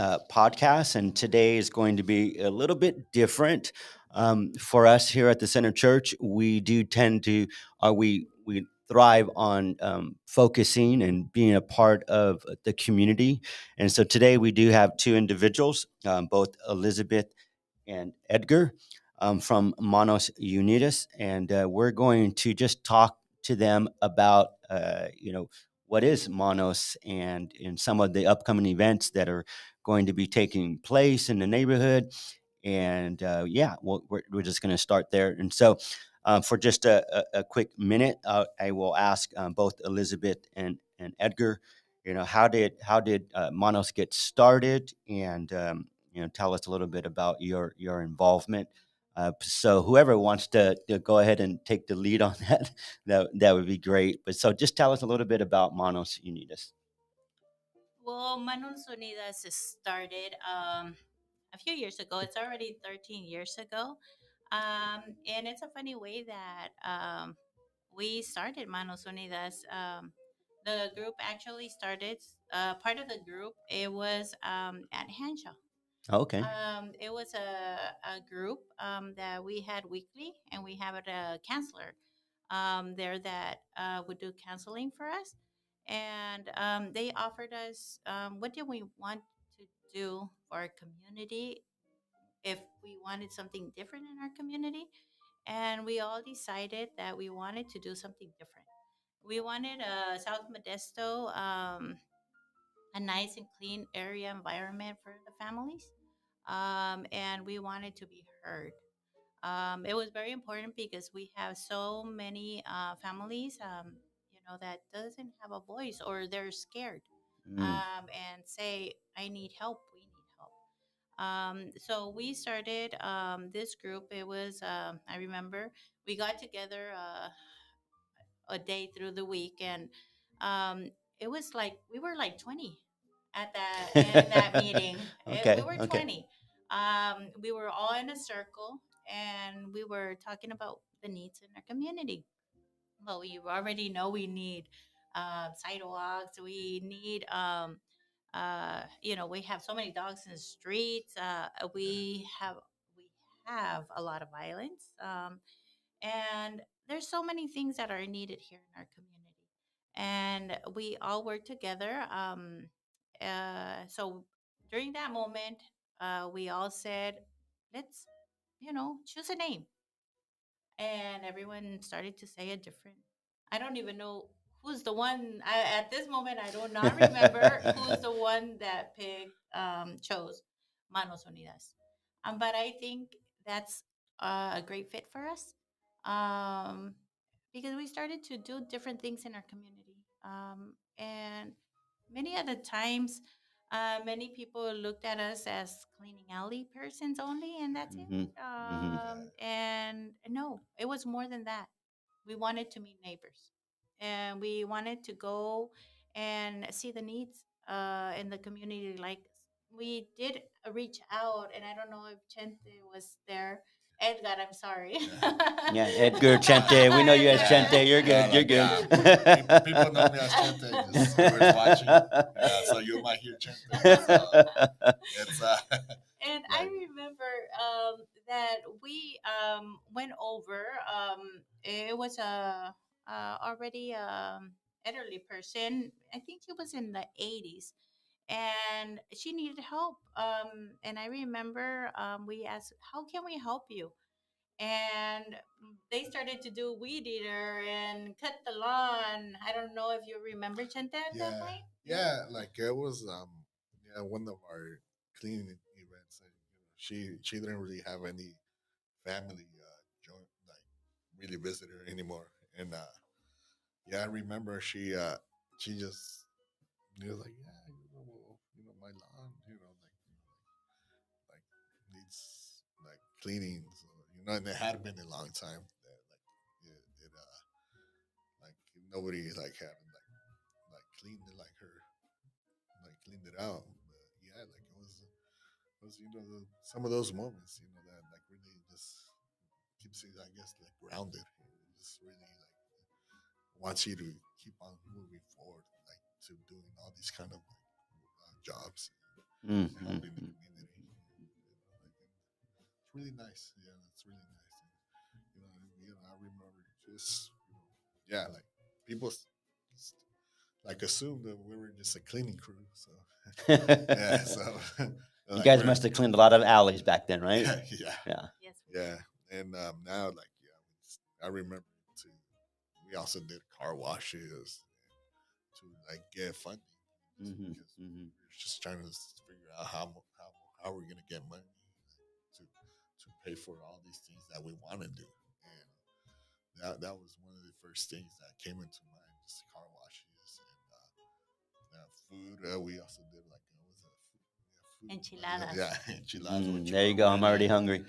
podcast, and today is going to be a little bit different for us here at the Center Church. We do tend to, we thrive on focusing and being a part of the community, and so today we do have two individuals, both Elizabeth and Edgar from Manos Unidas, and we're going to just talk to them about what is Manos and some of the upcoming events that are going to be taking place in the neighborhood. And we're just going to start there. And so, for just a quick minute, I will ask both Elizabeth and Edgar, how did Manos get started, and tell us a little bit about your involvement. So whoever wants to go ahead and take the lead on that, that would be great. But so just tell us a little bit about Manos Unidas. Well, Manos Unidas started a few years ago. It's already 13 years ago. And it's a funny way that we started Manos Unidas. The group actually started, part of the group, it was at Henshaw. Okay. It was a group that we had weekly, and we have a counselor there that would do counseling for us. And they offered us what do we want to do for our community, if we wanted something different in our community. And we all decided that we wanted to do something different. We wanted South Modesto, a nice and clean area environment for the families, and we wanted to be heard. It was very important because we have so many families, that doesn't have a voice, or they're scared Mm. and say, "I need help. We need help." So we started this group. It was, I remember, we got together a day through the week, and um, it was like we were like 20 at that in that meeting. We Okay. were Okay. 20. We were all in a circle, and we were talking about the needs in our community. Well, you already know we need sidewalks. We need we have so many dogs in the streets. We have a lot of violence. And there's so many things that are needed here in our community, and we all work together. So during that moment, we all said, let's choose a name. And everyone started to say a different. I don't even know who's the one. At this moment, I do not remember who's the one that picked, chose Manos Unidas. But I think that's a great fit for us, um, because we started to do different things in our community. And many of the times, many people looked at us as cleaning alley persons only, and that's it. Hmm. Hmm. And no, it was more than that. We wanted to meet neighbors, and we wanted to go and see the needs in the community. Like, we did reach out, and I don't know if Chente was there. Edgar, I'm sorry. Yeah, Edgar Chente. We know you as Yeah, Chente. You're yeah, good. You're like good. people know me as Chente, just whoever's watching. Yeah, so you might hear Chente. So it's And I like remember that we went over. It was a already elderly person. I think she was in the 80s, and she needed help. And I remember we asked, "How can we help you?" And they started to do weed eater and cut the lawn. I don't know if you remember Chente at that yeah, point. Yeah. yeah, like it was yeah, one of our cleaning events. And, she didn't really have any family join like really visit her anymore. And yeah, I remember she just like, yeah, my lawn, like needs like cleaning. So, and it had been a long time that like nobody like had like cleaned it like her, like cleaned it out. But yeah, like it was some of those moments, that like really just keeps you, I guess, like grounded. It just really like wants you to keep on moving forward, like to doing all these kind of like jobs. Mm-hmm. helping the community. It's really nice. Yeah, it's really nice. And, I remember just yeah, like people like assumed that we were just a cleaning crew. So yeah, so You like guys we're must have cleaned a lot of alleys back then, right? yeah, yeah, Yeah. Yes, we yeah, did. and now like yeah, I remember too. We also did car washes to like get funding just Mm-hmm. because Mm-hmm. we were just trying to figure out how we're gonna get money to pay for all these things that we want to do, and that was one of the first things that came into mind, just car washes and food. We also did like what was it, food, Enchiladas. yeah, enchiladas or There you go. I'm already chihuahua. hungry.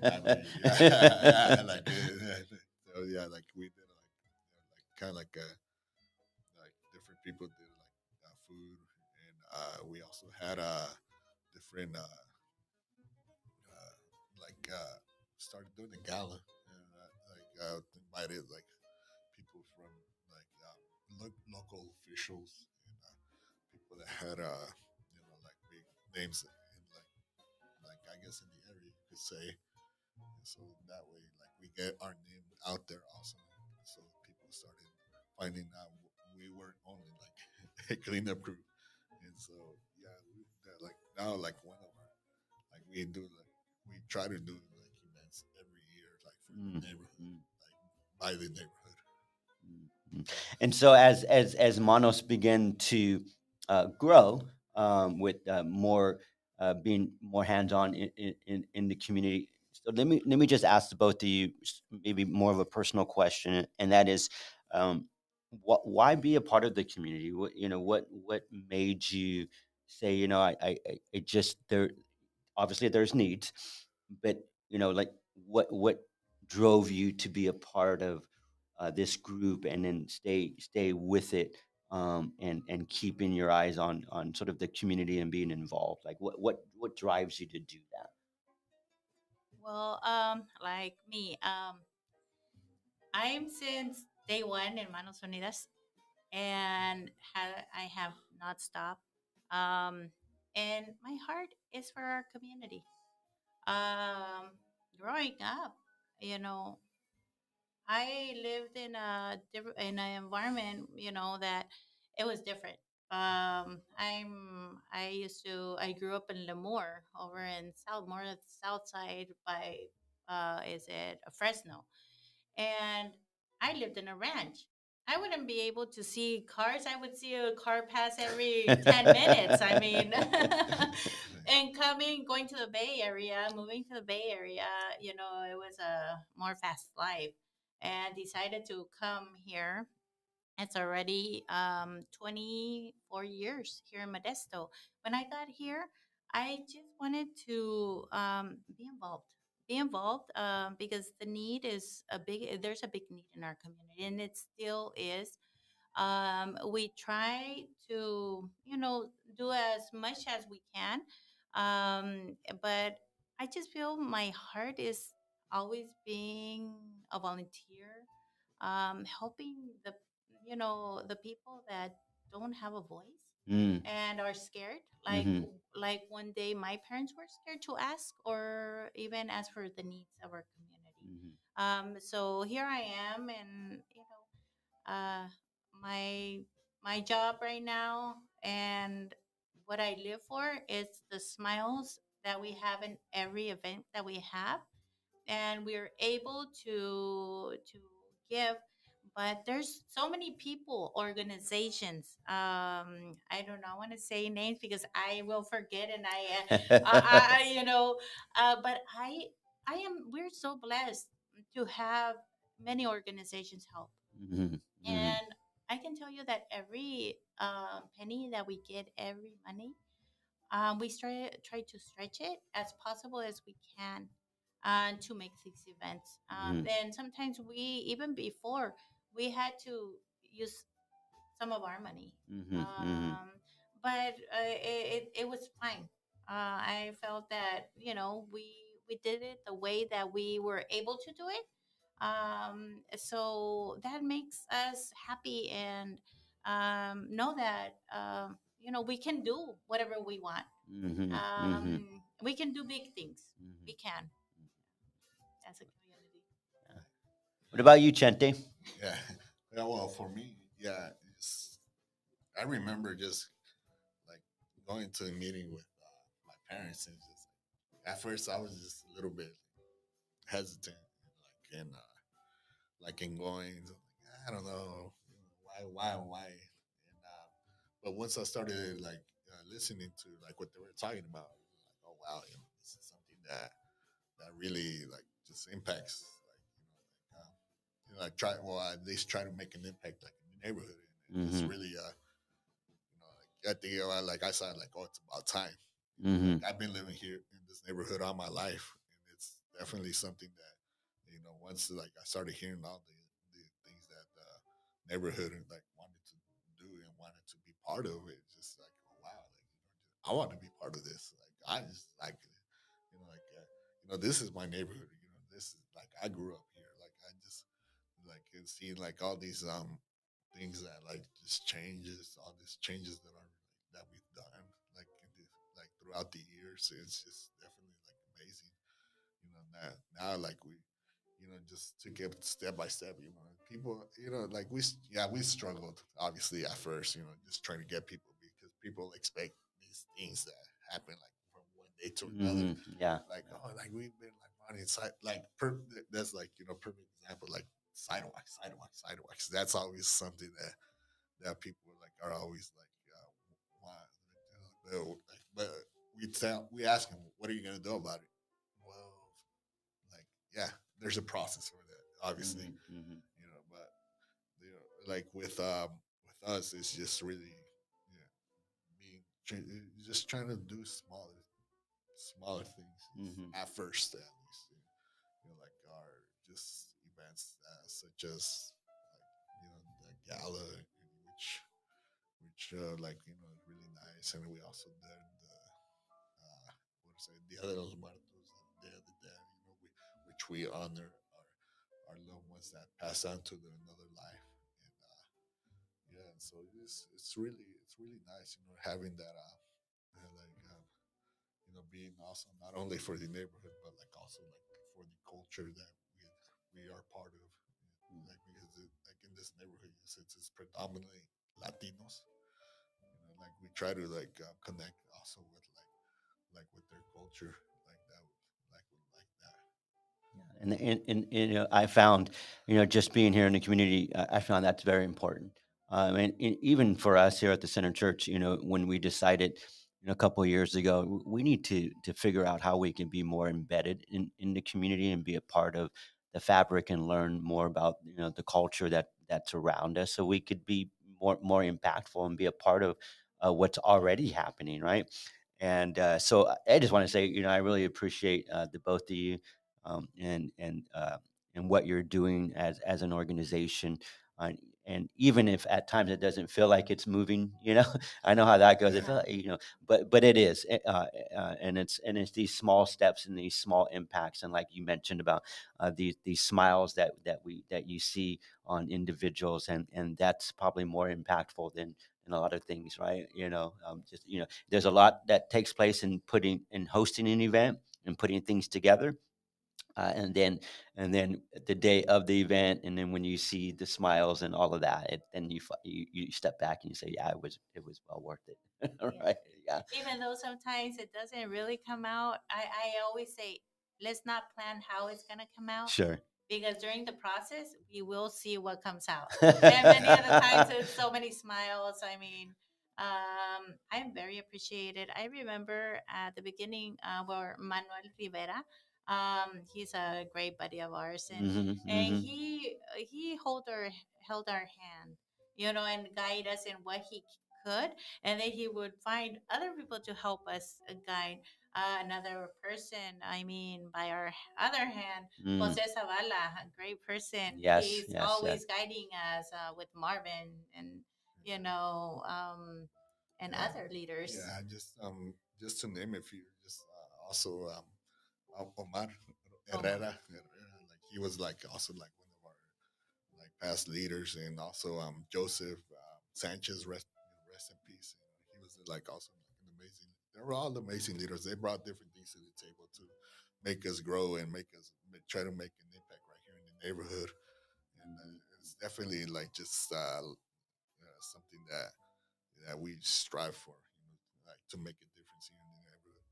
I know you, yeah, like so yeah, like we did like kind of like different people did like food, and we also had different started doing the gala, and invited like people from like local officials and people that had like big names in like I guess in the area you could say. And so that way, like we get our name out there also. So people started finding out we weren't only like a cleanup crew. And so yeah, like now like one of our like we try to do like events every year like for the neighborhood, Mm-hmm. like by the neighborhood. Mhm. And so as Manos began to grow with more being more hands on in the community. So let me just ask the both of you maybe more of a personal question, and that is, why be a part of the community? What made you say, I just there obviously there's needs, but like what drove you to be a part of this group and then stay with it, and keeping your eyes on sort of the community and being involved, like what drives you to do that? Well, like me, I'm since day one in Manos Unidas, and I have not stopped. Um, and my heart is for our community. Um, Growing up, you know, I lived in in an environment, that it was different. I grew up in Lemoore, over in more of the south side by, is it Fresno, and I lived in a ranch. I wouldn't be able to see cars. I would see a car pass every 10 minutes. I mean, and going to the Bay Area, moving to the Bay Area, it was a more fast life, and decided to come here. It's already 24 years here in Modesto. When I got here, I just wanted to be involved. Be involved, because the need is there's a big need in our community, and it still is. We try to, do as much as we can. But I just feel my heart is always being a volunteer, helping the people that don't have a voice Mm, and are scared. mhm, Like one day my parents were scared to ask or even ask for the needs of our community. mhm, So here I am, and uh, my my job right now and what I live for is the smiles that we have in every event that we have, and we're able to give. But there's so many people, organizations. I don't know, I want to say names because I will forget, and but I am we're so blessed to have many organizations help. mhm, mhm, And I can tell you that every penny that we get every money, we try to stretch it as possible as we can, to make these events. mhm, And sometimes even before, we had to use some of our money. mhm, mhm, Um, but it was fine. I felt that, we did it the way that we were able to do it. So that makes us happy, and know that, we can do whatever we want. Mm-hmm. Mm-hmm. We can do big things. Mm-hmm. We can as a community. What about you, Chente? Yeah. Yeah. Well, for me, yeah, I remember just like going to a meeting with my parents, and just at first I was just a little bit hesitant, like in going. I don't know, why, and but once I started like listening to like what they were talking about, like, oh wow, this is something that really like just impacts like try well at least try to make an impact like in the neighborhood, and just Mm-hmm. really like I think like I said like oh it's about time. Mm-hmm. Like I've been living here in this neighborhood all my life, and it's definitely something that once like I started hearing all the things that the neighborhood like wanted to do and wanted to be part of it, just like oh wow, like I want to be part of this. Like I just like this is my neighborhood. This is like I grew up here. Like I just like and seeing like all these things that like just changes, all these changes that we've done like like throughout the years. It's just definitely like amazing. Now like we just took it step by step. People like we struggled obviously at first. Just trying to get people because people expect these things that happen like from one day to another. Mm-hmm. Yeah. Like oh like we've been like running side like that's like perfect example like sidewalks. That's always something that people like are always like why but we ask them what are you gonna do about it? Well, like yeah, there's a process for that, obviously, Mm-hmm. Mm-hmm. but like with us, it's just really yeah, just trying to do smaller things Mm-hmm. at first, at least. Like our just events such as the gala, which like is really nice, and we also did the what to say Dia de los Muertos, Day of the Dead, which we honor our loved ones that pass on to another life, and yeah, and so it's really nice, having that like being also not only for the neighborhood but like also like for the culture that we are part of, like because like in this neighborhood since it's predominantly Latinos, like we try to like connect also with like with their culture, like that, like that. I found, just being here in the community, I found that's very important. And even for us here at the Center Church, when we decided, a couple of years ago, we need to figure out how we can be more embedded in the community and be a part of the fabric and learn more about, the culture that's around us, so we could be more impactful and be a part of what's already happening, right? And so I just want to say, I really appreciate the both of you, and what you're doing as an organization. Uh, and even if at times it doesn't feel like it's moving, I know how that goes. It Yeah. feel like, but it is, and it's these small steps and these small impacts, and like you mentioned about these smiles that you see on individuals, and that's probably more impactful than a lot of things, right? Just there's a lot that takes place in putting in hosting an event and putting things together, and then the day of the event, and then when you see the smiles and all of that, then you step back and you say, yeah, it was well worth it. Yes. Right? Yeah. Even though sometimes it doesn't really come out, I always say, let's not plan how it's going to come out, Sure. because during the process, we will see what comes out. And many of the times, it's so many smiles. I mean, I'm very appreciated. I remember at the beginning where Manuel Rivera, he's a great buddy of ours, Hmm. and Hmm. he held our hand, and guide us in what he could, and then he would find other people to help us guide another person. I mean, by our other hand, Mm. Jose Zavala, a great person. Yes, He's yes, yes. always guiding us with Marvin and you know um, and Yeah, other leaders. yeah. Just to name a few, just also Omar Omar. Herrera, like he was like also like one of our like past leaders, and also Joseph Sanchez, rest in peace. He was like also like an amazing. They were all amazing leaders. They brought different things to the table to make us grow and try to make an impact right here in the neighborhood. And it's definitely like just something that we strive for, like to make a difference here in the neighborhood.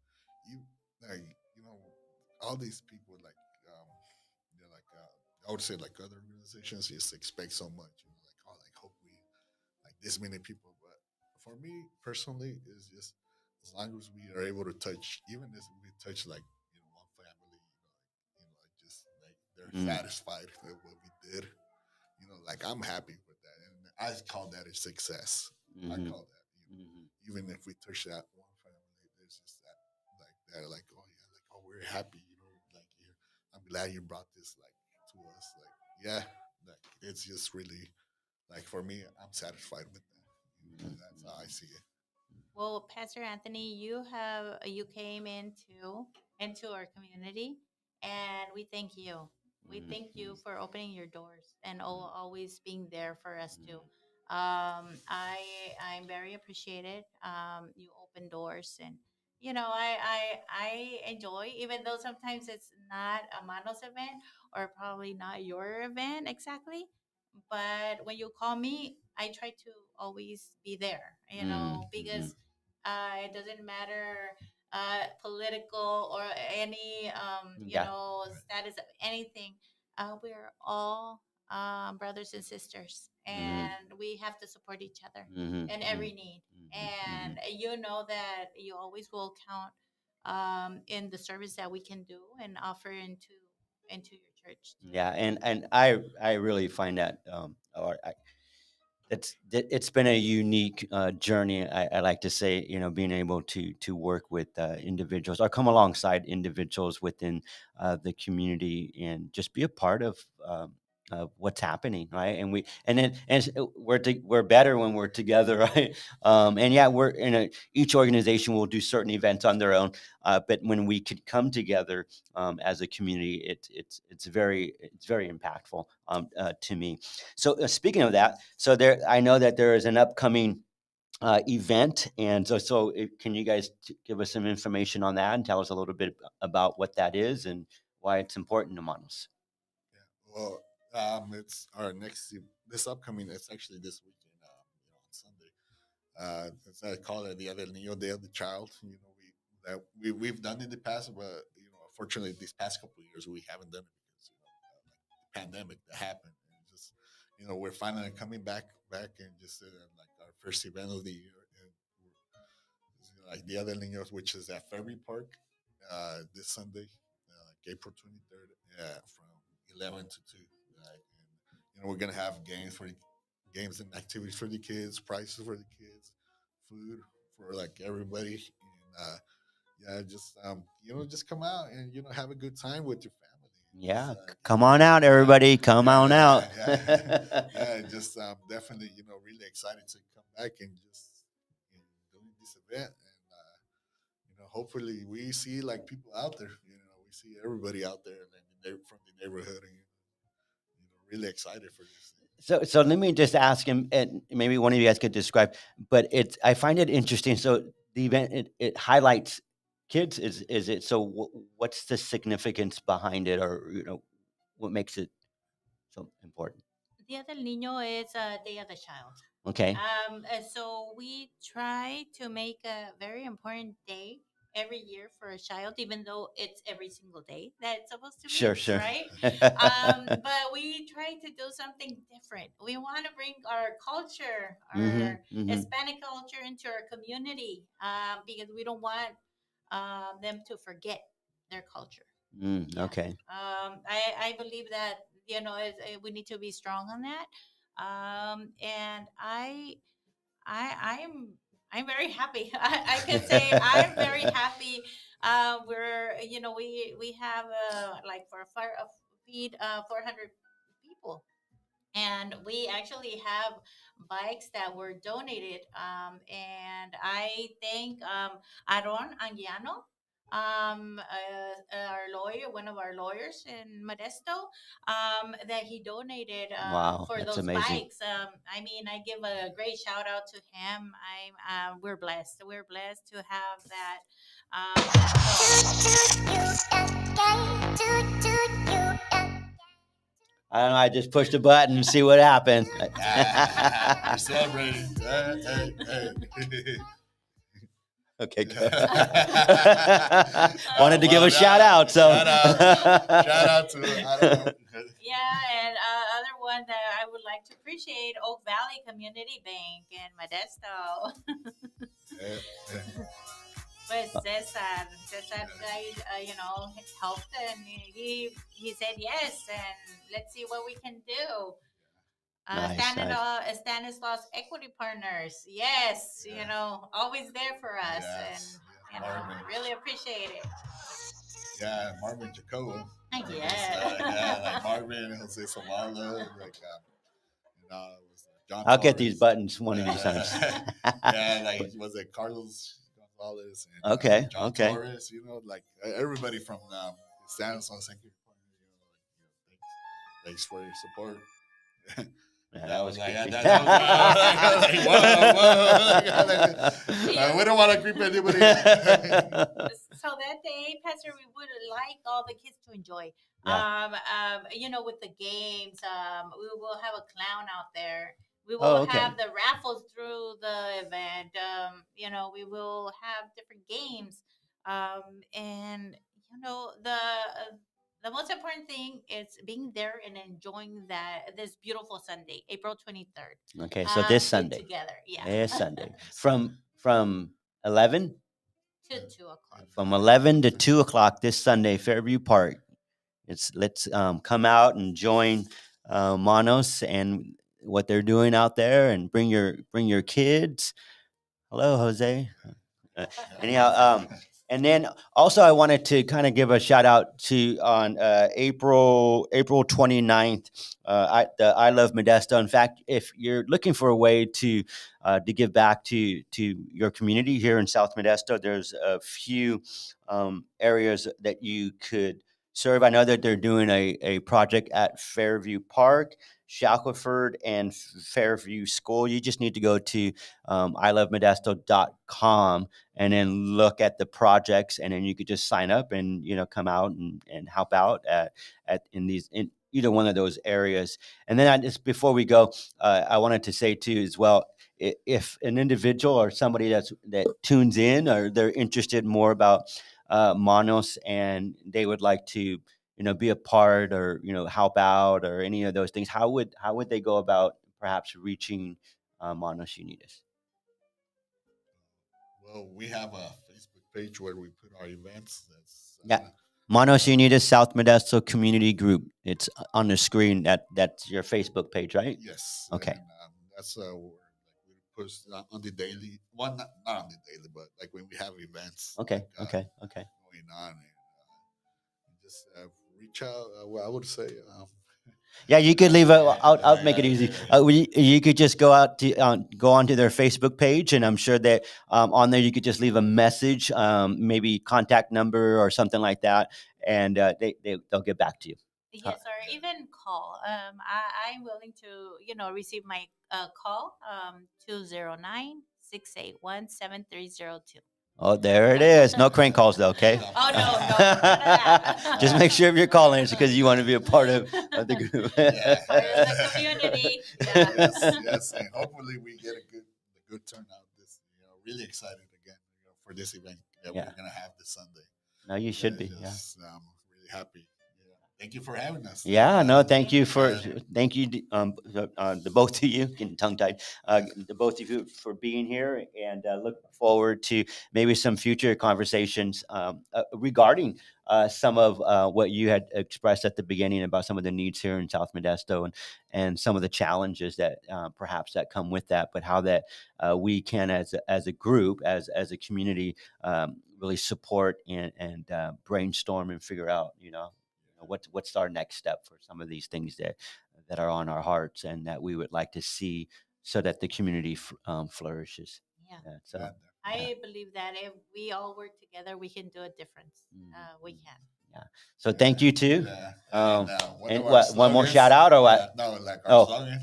You like all these people like they're like I would say like other organizations just expect so much, like oh like hope we like this many people, but for me personally, it's just as long as we are able to touch, even as we touch like one family, like just like they're Mm, satisfied with what we did, like I'm happy with that, and I call that a success. I mhm, call that, mhm, even if we touch that one family, there's just that, like that, like oh yeah, like oh we're happy, like I'm glad you brought this like to us, like yeah, like it's just really like for me, I'm satisfied with that. mhm, That's how I see it. Well, Pastor Anthony, you came into our community, and we thank you. We mhm, thank you mhm, for opening your doors and mhm, always being there for us too. mhm, I'm very appreciated. You open doors, and I enjoy, even though sometimes it's not a Manos event or probably not your event exactly. But when you call me, I try to always be there, mhm, mhm. because it doesn't matter political or any Yeah. Right. status of anything. We're all brothers and sisters, Mhm, and we have to support each other mhm, in mhm, every need. mhm, And mhm. you know that you always will count in the service that we can do and offer into your church too. Yeah, and I really find that or it's been a unique journey. I like to say, being able to work with individuals or come alongside individuals within the community and just be a part of what's happening, right? We're better when we're together, right? And yeah, we're in each organization will do certain events on their own, but when we could come together as a community, it's very impactful to me. So speaking of that, so there, I know that there is an upcoming event, and can you guys give us some information on that and tell us a little bit about what that is and why it's important to Manos? Yeah. Well, it's our next this upcoming. It's actually this weekend. On Sunday. As I call it, the other Day of the Child. We've done in the past, but unfortunately, these past couple of years we haven't done it because like the pandemic that happened, and just we're finally coming back and just like our first event of the year, and like the other Niños, which is at Ferry Park, this Sunday, like April 23rd, from 11 to 2. And we're gonna have games and activities for the kids, prizes for the kids, food for like everybody, and yeah, just just come out and have a good time with your family. And just Yeah, come on out, yeah, everybody, come on yeah, out. yeah, yeah. Just definitely, really excited to come back and just doing this event, and hopefully we see like people out there. We see everybody out there and from the neighborhood, and really excited for this thing. So let me just ask him, and maybe one of you guys could describe. But I find it interesting. So the event it highlights kids. Is it so? What's the significance behind it, or what makes it so important? Dia del Niño is Day of the Child. Okay, So we try to make a very important day every year for a child, even though it's every single day that it's supposed to be, sure, sure. right? But we try to do something different. We want to bring our culture, Mm-hmm. our Mm-hmm. Hispanic culture into our community, because we don't want them to forget their culture. Yeah. Okay. I believe that we need to be strong on that. And I'm very happy. I can say I'm very happy. We have like for a fire of feed 400 people, and we actually have bikes that were donated. And I thank Aaron Anguiano. our lawyer, one of our lawyers in Modesto, that he donated Wow, for that's those amazing. bikes. I mean, I give a great shout out to him. We're blessed. We're blessed to have that that help. I don't know. I just pushed a button and see what happened. We're celebrating. Hey. Okay, go. Wanted to give Well, a shout out. So, shout out to I don't know. Yeah, and other one that I would like to appreciate, Oak Valley Community Bank in Modesto. Yeah, yeah, But Cesar, helped, and he said yes, and let's see what we can do. nice, nice. Stanislaus Equity Partners, yes, yeah. always there for us, and Yes, yes, Marvin. really appreciate it. Yeah, Marvin Jacobo. Yeah, like Yeah. Marvin, Jose Savala, like it was John I'll get these Torres. buttons one of these times. Yeah, like was it Carlos Gonzalez and Okay, John okay. Torres? Like everybody from Stanislaus Equity Partners. Thanks for your support. Yeah, That that was was like, creepy. like, whoa. We don't want to creep anybody. So that day, Pastor, we would like all the kids to enjoy. Yeah. With the games, we will have a clown out there. We will Oh, okay. have the raffles through the event. We will have different games. And the most important thing is being there and enjoying this beautiful Sunday, April 23rd. Okay, so this Get Sunday. together, yeah. This Sunday. From 11? To 2 o'clock. From 11 to 2 o'clock this Sunday, Fairview Park. Let's come out and join Manos and what they're doing out there, and bring your kids. Hello, Jose. Uh, anyhow, and then also I wanted to kind of give a shout out to on April 29th, I Love Modesto. In fact, if you're looking for a way to give back to your community here in South Modesto, there's a few areas that you could serve. I know that they're doing a project at Fairview Park, Shackelford, and Fairview School. You just need to go to ilovemodesto.com and then look at the projects, and then you could just sign up and come out and help out at in either one of those areas. And then just before we go, I wanted to say too as well, if an individual or somebody that tunes in, or they're interested more about Manos, and they would like to be a part, or help out, or any of those things, how would they go about perhaps reaching Manos Unidas? Well, we have a Facebook page where we put our events. That's Yeah. Manos uh, Unidas South Modesto Community Group. It's on the screen. That's your Facebook page, right? yes, Okay. and that's where we post on the daily. Well, not on the daily, but like when we have events Okay. Okay. Okay. going on, and just reach out. Well, I would say. Yeah, you could leave a. I'll make it Yeah, easy. You could just go onto their Facebook page, and I'm sure that on there you could just leave a message, maybe contact number or something like that, and they'll get back to you. Yes, or even call. I'm willing to, receive my call, 209 Oh, there it is. No crank calls though. Okay. Oh, no, none of that. Just make sure if you're calling, it's because you want to be a part of the group. Yeah. Part of the community. Yeah. Yes, and hopefully we get a good turnout. Really excited again, for this event that Yeah. we're gonna have this Sunday. No, you should be. Yeah. Yes, I'm really happy. Yeah. Thank you for having us. Yeah, no, thank you Yeah. thank you, the both of you, getting tongue tied, the both of you for being here, and look forward to maybe some future conversations regarding some of what you had expressed at the beginning about some of the needs here in South Modesto, and some of the challenges that perhaps that come with that, but how that we can, as a group, as a community, really support and brainstorm and figure out, what's our next step for some of these things that are on our hearts, and that we would like to see, so that the community flourishes. Yeah. Yeah, so Yeah, I believe that if we all work together, we can do a difference. We can. Yeah. So thank you too. Yeah. One And of our what? One more slogans, shout out or what? no, like our Oh. slogan,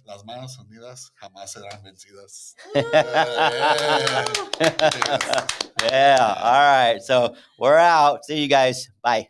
las manos unidas jamás serán vencidas. Yeah. All right. So we're out. See you guys. Bye.